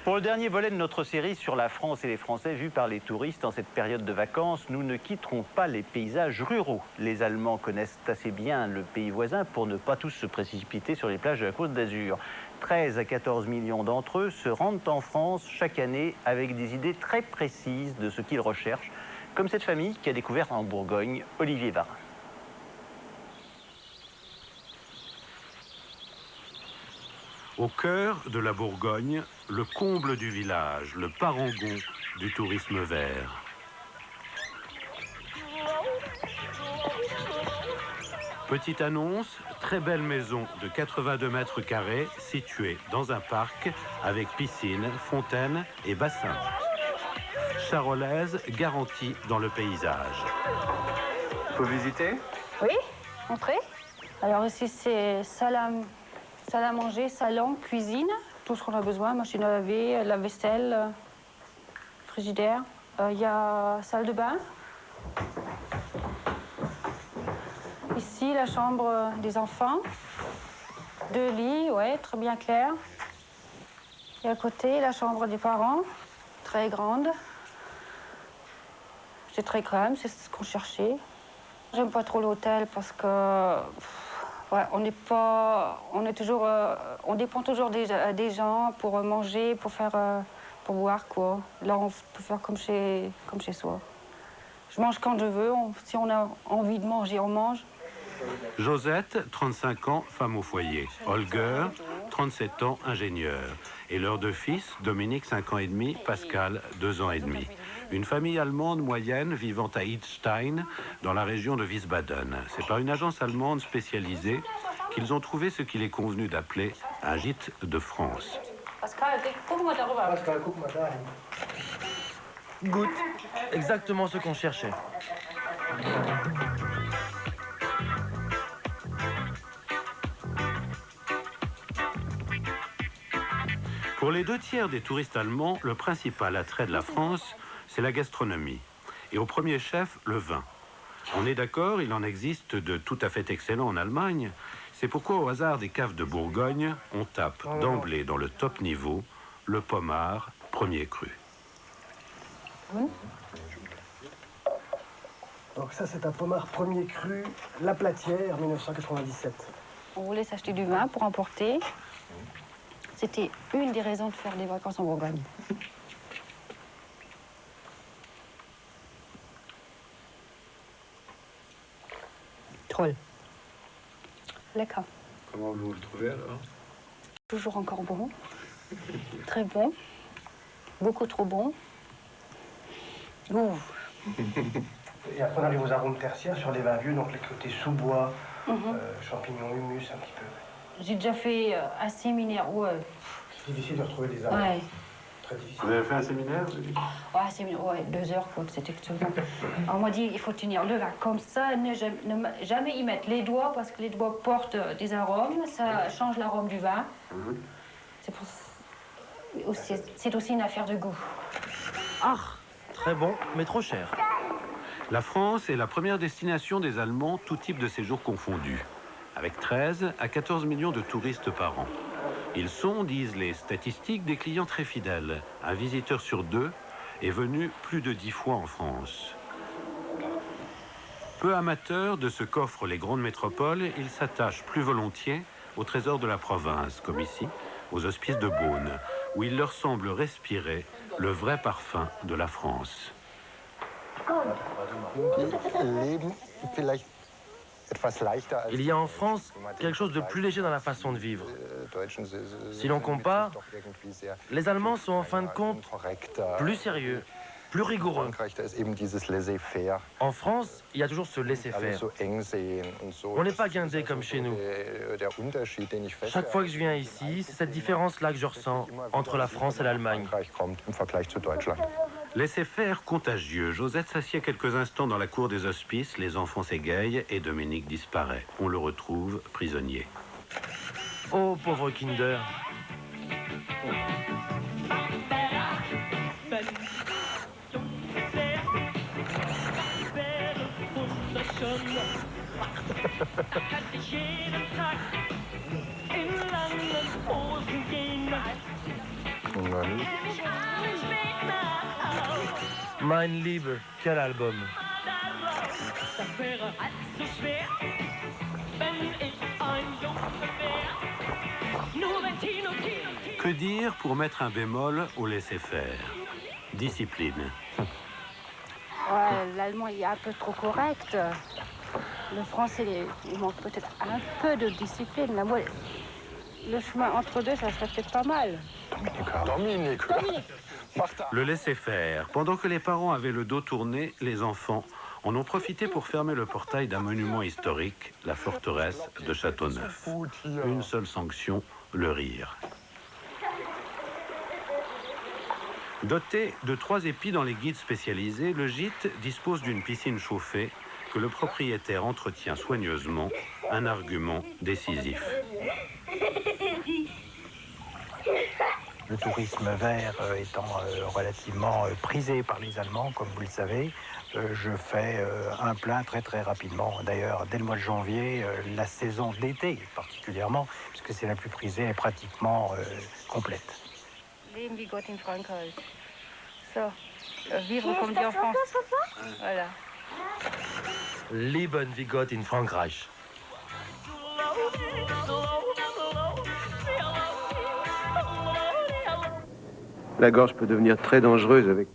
Pour le dernier volet de notre série sur la France et les Français vus par les touristes en cette période de vacances, nous ne quitterons pas les paysages ruraux. Les Allemands connaissent assez bien le pays voisin pour ne pas tous se précipiter sur les plages de la Côte d'Azur. 13 à 14 millions d'entre eux se rendent en France chaque année avec des idées très précises de ce qu'ils recherchent, comme cette famille qui a découvert en Bourgogne Olivier Varin. Au cœur de la Bourgogne, le comble du village, le parangon du tourisme vert. Petite annonce, très belle maison de 82 mètres carrés située dans un parc avec piscine, fontaine et bassin. Charolaise garantie dans le paysage. Faut visiter? Oui, entrez. Alors ici c'est salle à manger, salon, cuisine, tout ce qu'on a besoin, machine à laver, lave-vaisselle, frigidaire. Il y a salle de bain. Ici, la chambre des enfants. 2 lits, ouais, très bien clair. Et à côté, la chambre des parents, très grande. C'est très calme, c'est ce qu'on cherchait. J'aime pas trop l'hôtel parce que ouais, on dépend toujours des gens pour manger, pour boire quoi. Là, on peut faire comme chez soi. Je mange quand je veux. Si on a envie de manger, on mange. Josette, 35 ans, femme au foyer. Holger, 37 ans, ingénieur. Et leurs 2 fils, Dominique, 5 ans et demi, Pascal, 2 ans et demi. Une famille allemande moyenne vivant à Idstein, dans la région de Wiesbaden. C'est par une agence allemande spécialisée qu'ils ont trouvé ce qu'il est convenu d'appeler un gîte de France. Pascal, guck-moi darüber. Pascal, guck-moi dahin. Good. Exactement ce qu'on cherchait. Pour les 2 tiers des touristes allemands, le principal attrait de la France, c'est la gastronomie. Et au premier chef, le vin. On est d'accord, il en existe de tout à fait excellents en Allemagne. C'est pourquoi, au hasard des caves de Bourgogne, on tape d'emblée dans le top niveau le Pommard premier cru. Donc ça, c'est un Pommard premier cru, La Platière, 1997. On voulait s'acheter du vin pour emporter. C'était une des raisons de faire des vacances en Bourgogne. Troll. Lecker. Comment vous le trouvez alors? Toujours encore bon. Très bon. Beaucoup trop bon. Ouh. Et après, on arrive aux arômes tertiaires sur les vins vieux, donc les côtés sous-bois, champignons, humus, un petit peu. J'ai déjà fait un séminaire. Ouais. C'est difficile de retrouver des arômes. Ouais. Très difficile. Vous avez fait un séminaire? Ouais, séminaire, ouais, 2 heures, quoi, c'était excellent. On m'a dit, il faut tenir le vin comme ça, ne jamais y mettre les doigts, parce que les doigts portent des arômes, ça change l'arôme du vin. C'est aussi une affaire de goût. Ah, très bon, mais trop cher. La France est la première destination des Allemands, tout type de séjour confondu, avec 13 à 14 millions de touristes par an. Ils sont, disent les statistiques, des clients très fidèles. Un visiteur sur 2 est venu plus de 10 fois en France. Peu amateurs de ce qu'offrent les grandes métropoles, ils s'attachent plus volontiers aux trésors de la province, comme ici, aux hospices de Beaune, où il leur semble respirer le vrai parfum de la France. Il y a en France quelque chose de plus léger dans la façon de vivre. Si l'on compare, les Allemands sont en fin de compte plus sérieux, plus rigoureux. En France, il y a toujours ce laisser-faire. On n'est pas guindé comme chez nous. Chaque fois que je viens ici, c'est cette différence-là que je ressens entre la France et l'Allemagne. Laisser-faire contagieux. Josette s'assied quelques instants dans la cour des hospices, les enfants s'égayent et Dominique disparaît. On le retrouve prisonnier. Oh, pauvre Kinder. famille. Mein Liebe, quel album! Que dire pour mettre un bémol au laisser-faire? Discipline. Ouais, l'allemand il est un peu trop correct. Le français, il manque peut-être un peu de discipline. Là, moi, le chemin entre deux, ça serait peut-être pas mal. Dominique. Le laisser-faire. Pendant que les parents avaient le dos tourné, les enfants en ont profité pour fermer le portail d'un monument historique, la forteresse de Châteauneuf. Une seule sanction, le rire. Doté de 3 épis dans les guides spécialisés, le gîte dispose d'une piscine chauffée que le propriétaire entretient soigneusement, un argument décisif. Le tourisme vert étant relativement prisé par les Allemands, comme vous le savez, je fais un plein très rapidement. D'ailleurs, dès le mois de janvier, la saison d'été particulièrement, puisque c'est la plus prisée, est pratiquement complète. Leben wie Gott in Frankreich. So, vivre comme dit en France. Voilà. Leben wie Gott in Frankreich. La gorge peut devenir très dangereuse avec